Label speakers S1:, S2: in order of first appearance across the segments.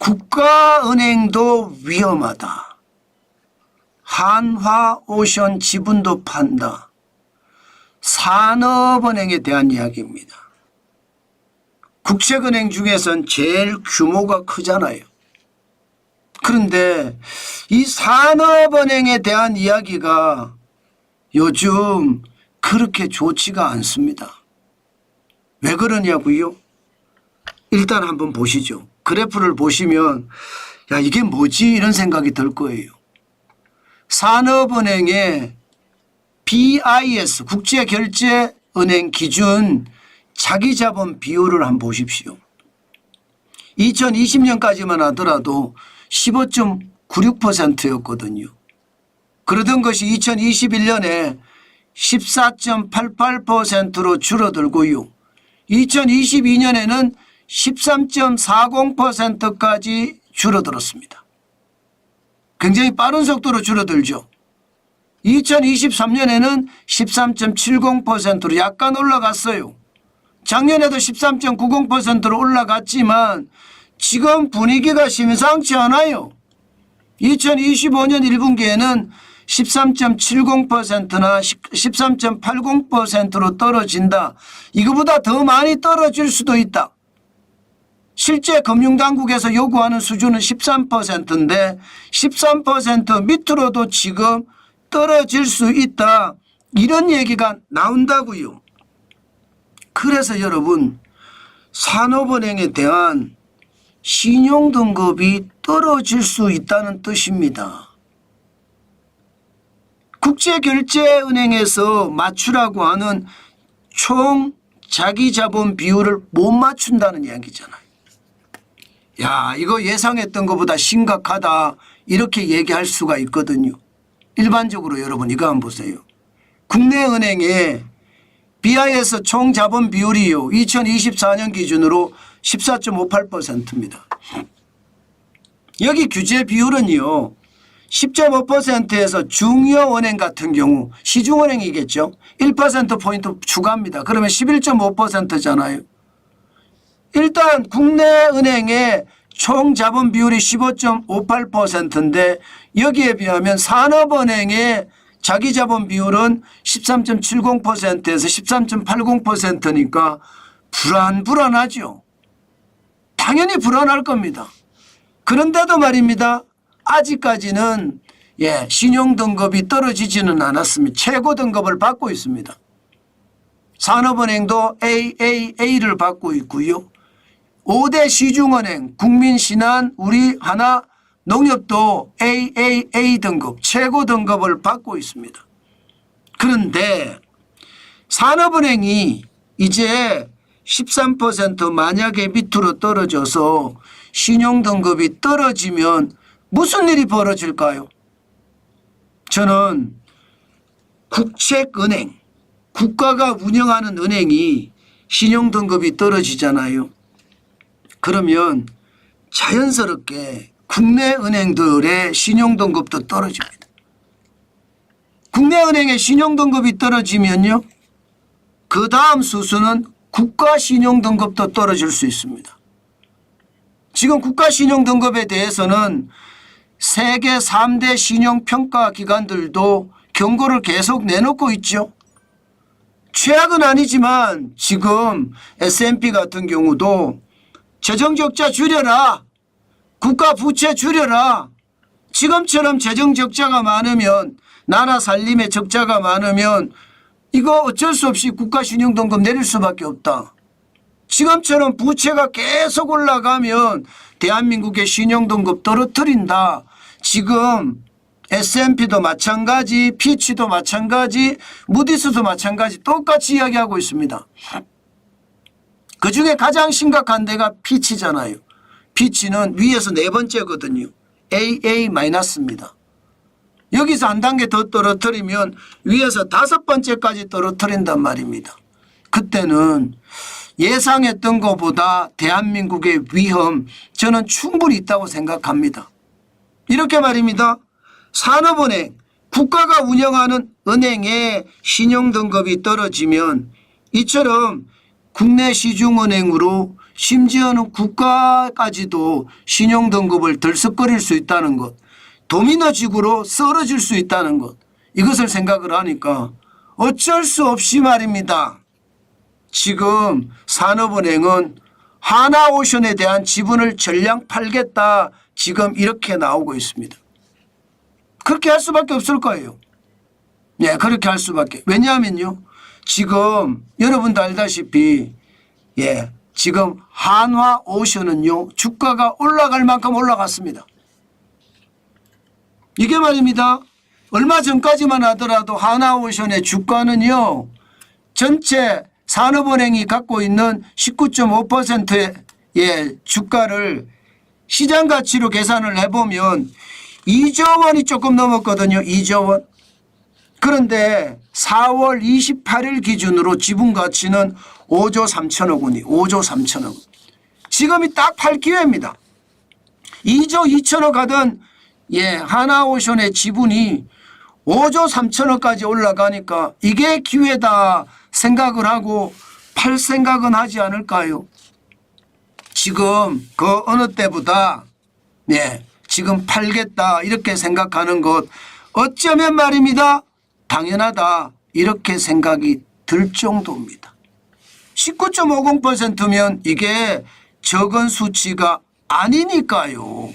S1: 국가은행도 위험하다. 한화오션 지분도 판다. 산업은행에 대한 이야기입니다. 국책은행 중에선 제일 규모가 크잖아요. 그런데 이 산업은행에 대한 이야기가 요즘 그렇게 좋지가 않습니다. 왜 그러냐고요? 일단 한번 보시죠. 그래프를 보시면 야 이게 뭐지 이런 생각이 들 거예요. 산업은행의 BIS 국제결제은행 기준 자기자본 비율을 한번 보십시오. 2020년까지만 하더라도 15.96%였거든요. 그러던 것이 2021년에 14.88%로 줄어들고요. 2022년에는 13.40%까지 줄어들었습니다. 굉장히 빠른 속도로 줄어들죠. 2023년에는 13.70%로 약간 올라갔어요. 작년에도 13.90%로 올라갔지만 지금 분위기가 심상치 않아요. 2025년 1분기에는 13.70%나 13.80%로 떨어진다. 이거보다 더 많이 떨어질 수도 있다. 실제 금융당국에서 요구하는 수준은 13%인데 13% 밑으로도 지금 떨어질 수 있다. 이런 얘기가 나온다고요. 그래서 여러분 산업은행에 대한 신용등급이 떨어질 수 있다는 뜻입니다. 국제결제은행에서 맞추라고 하는 총 자기자본 비율을 못 맞춘다는 이야기잖아요. 야, 이거 예상했던 것보다 심각하다 이렇게 얘기할 수가 있거든요. 일반적으로 여러분 이거 한번 보세요. 국내은행의 BIS 총 자본 비율이요. 2024년 기준으로 14.58%입니다. 여기 규제 비율은요. 10.5%에서 중요은행 같은 경우 시중은행이겠죠. 1%포인트 추가합니다. 그러면 11.5%잖아요. 일단 국내은행의 총 자본 비율이 15.58%인데 여기에 비하면 산업은행의 자기 자본 비율은 13.70%에서 13.80%니까 불안하죠. 당연히 불안할 겁니다. 그런데도 말입니다. 아직까지는 신용등급이 떨어지지는 않았습니다. 최고 등급을 받고 있습니다. 산업은행도 AAA를 받고 있고요. 5대 시중은행 국민신한 우리하나 농협도 AAA 등급 최고 등급을 받고 있습니다. 그런데 산업은행이 이제 13% 만약에 밑으로 떨어져서 신용등급이 떨어지면 무슨 일이 벌어질까요? 저는 국책은행, 국가가 운영하는 은행이 신용등급이 떨어지잖아요. 그러면 자연스럽게 국내 은행들의 신용등급도 떨어집니다. 국내 은행의 신용등급이 떨어지면요. 그 다음 수순은 국가 신용등급도 떨어질 수 있습니다. 지금 국가 신용등급에 대해서는 세계 3대 신용평가 기관들도 경고를 계속 내놓고 있죠. 최악은 아니지만 지금 S&P 같은 경우도 재정적자 줄여라. 국가 부채 줄여라. 지금처럼 재정적자가 많으면 나라 살림에 적자가 많으면 이거 어쩔 수 없이 국가 신용등급 내릴 수밖에 없다. 지금처럼 부채가 계속 올라가면 대한민국의 신용등급 떨어뜨린다. 지금 S&P도 마찬가지, 피치도 마찬가지, 무디스도 마찬가지 똑같이 이야기하고 있습니다. 그중에 가장 심각한 데가 피치잖아요. 피치는 위에서 네 번째거든요. AA-입니다. 여기서 한 단계 더 떨어뜨리면 위에서 다섯 번째까지 떨어뜨린단 말입니다. 그때는 예상했던 것보다 대한민국의 위험 저는 충분히 있다고 생각합니다. 이렇게 말입니다. 산업은행, 국가가 운영하는 은행의 신용등급이 떨어지면 이처럼 국내 시중은행으로 심지어는 국가까지도 신용등급을 들썩거릴 수 있다는 것, 도미노식으로 쓰러질 수 있다는 것, 이것을 생각을 하니까 어쩔 수 없이 말입니다. 지금 산업은행은 하나오션에 대한 지분을 전량 팔겠다, 지금 이렇게 나오고 있습니다. 그렇게 할 수밖에 없을 거예요. 예, 그렇게 할 수밖에. 왜냐하면요, 지금 여러분도 알다시피 지금 한화오션은요 주가가 올라갈 만큼 올라갔습니다. 이게 말입니다. 얼마 전까지만 하더라도 하나오션의 주가는요 전체 산업은행이 갖고 있는 19.5%의 주가를 시장 가치로 계산을 해보면 2조 원이 조금 넘었거든요. 2조 원. 그런데 4월 28일 기준으로 지분 가치는 5조 3천억 원이 5조 3천억 원. 지금이 딱 팔 기회입니다. 2조 2천억 하던 하나오션의 지분이 5조 3천억까지 올라가니까 이게 기회다 생각을 하고 팔 생각은 하지 않을까요? 지금 그 어느 때보다 지금 팔겠다 이렇게 생각하는 것 어쩌면 말입니다. 당연하다 이렇게 생각이 들 정도입니다. 19.50%면 이게 적은 수치가 아니니까요.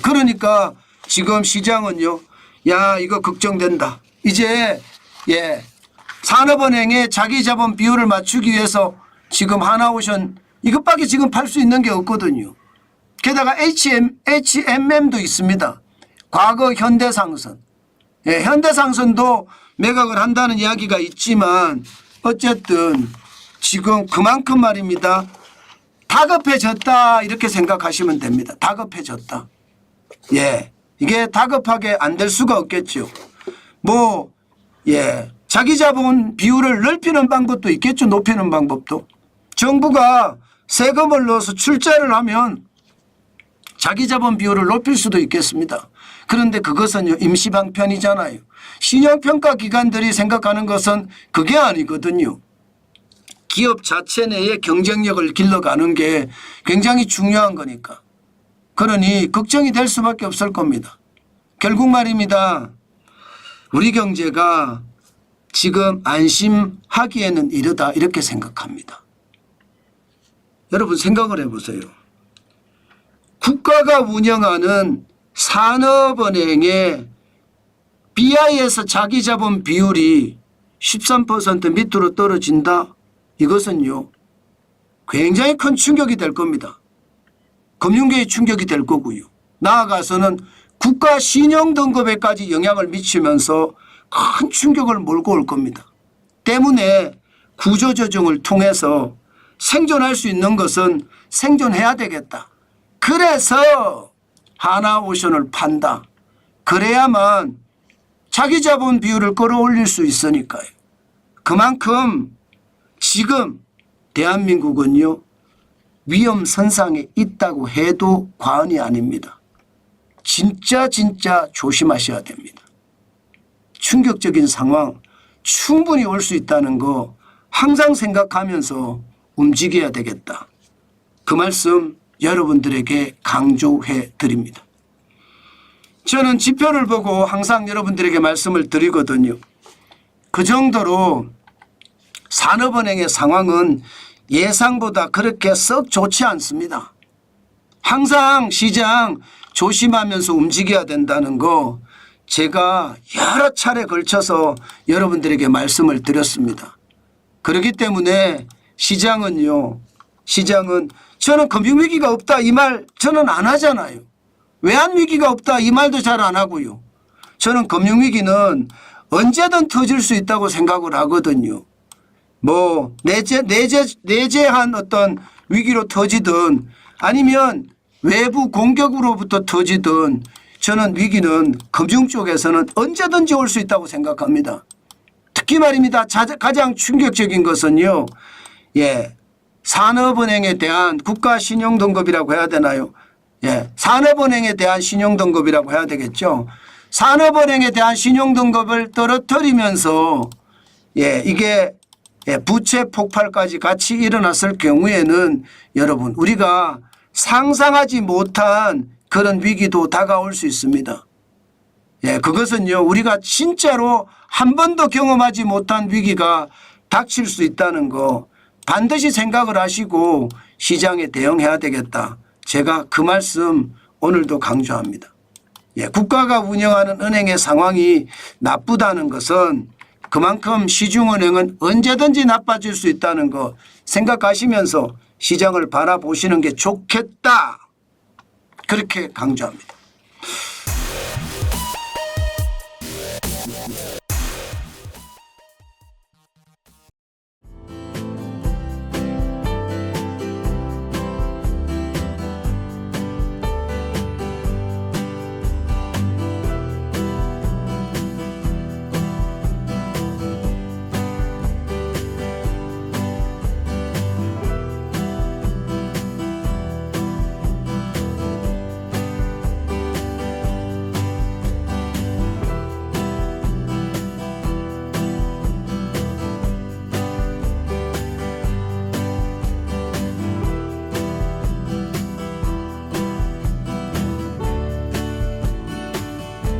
S1: 그러니까 지금 시장은요. 야, 이거 걱정된다. 이제 산업은행의 자기자본 비율을 맞추기 위해서 지금 하나오션 이것밖에 지금 팔 수 있는 게 없거든요. 게다가 HMM도 있습니다. 과거 현대상선. 현대상선도 매각을 한다는 이야기가 있지만 어쨌든 지금 그만큼 말입니다. 다급해졌다 이렇게 생각하시면 됩니다. 다급해졌다. 이게 다급하게 안 될 수가 없겠죠. 자기 자본 비율을 넓히는 방법도 있겠죠. 높이는 방법도. 정부가 세금을 넣어서 출자를 하면 자기 자본 비율을 높일 수도 있겠습니다. 그런데 그것은 임시방편이잖아요. 신용평가 기관들이 생각하는 것은 그게 아니거든요. 기업 자체 내의 경쟁력을 길러가는 게 굉장히 중요한 거니까. 그러니 걱정이 될 수밖에 없을 겁니다. 결국 말입니다. 우리 경제가 지금 안심하기에는 이르다 이렇게 생각합니다. 여러분 생각을 해보세요. 국가가 운영하는 산업은행의 BIS 자기자본 비율이 13% 밑으로 떨어진다. 이것은요 굉장히 큰 충격이 될 겁니다. 금융계의 충격이 될 거고요. 나아가서는 국가 신용등급에까지 영향을 미치면서 큰 충격을 몰고 올 겁니다. 때문에 구조조정을 통해서 생존할 수 있는 것은 생존해야 되겠다. 그래서 하나오션을 판다. 그래야만 자기 자본 비율을 끌어올릴 수 있으니까요. 그만큼 지금 대한민국은요 위험선상에 있다고 해도 과언이 아닙니다. 진짜 조심하셔야 됩니다. 충격적인 상황 충분히 올 수 있다는 거 항상 생각하면서 움직여야 되겠다. 그 말씀 여러분들에게 강조해 드립니다. 저는 지표를 보고 항상 여러분들에게 말씀을 드리거든요. 그 정도로 산업은행의 상황은 예상보다 그렇게 썩 좋지 않습니다. 항상 시장 조심하면서 움직여야 된다는 거 제가 여러 차례 걸쳐서 여러분들에게 말씀을 드렸습니다. 그렇기 때문에 시장은 저는 금융위기가 없다 이 말 저는 안 하잖아요. 외환위기가 없다 이 말도 잘 안 하고요. 저는 금융위기는 언제든 터질 수 있다고 생각을 하거든요. 내재한 어떤 위기로 터지든 아니면 외부 공격으로부터 터지든 저는 위기는 금융 쪽에서는 언제든지 올 수 있다고 생각합니다. 특히 말입니다. 가장 충격적인 것은요. 산업은행에 대한 국가신용등급이라고 해야 되나요? 산업은행에 대한 신용등급이라고 해야 되겠죠. 산업은행에 대한 신용등급을 떨어뜨리면서 이게 부채 폭발까지 같이 일어났을 경우에는 여러분 우리가 상상하지 못한 그런 위기도 다가올 수 있습니다. 그것은요 우리가 진짜로 한 번도 경험하지 못한 위기가 닥칠 수 있다는 거 반드시 생각을 하시고 시장에 대응해야 되겠다. 제가 그 말씀 오늘도 강조합니다. 국가가 운영하는 은행의 상황이 나쁘다는 것은 그만큼 시중은행은 언제든지 나빠질 수 있다는 거 생각하시면서 시장을 바라보시는 게 좋겠다. 그렇게 강조합니다.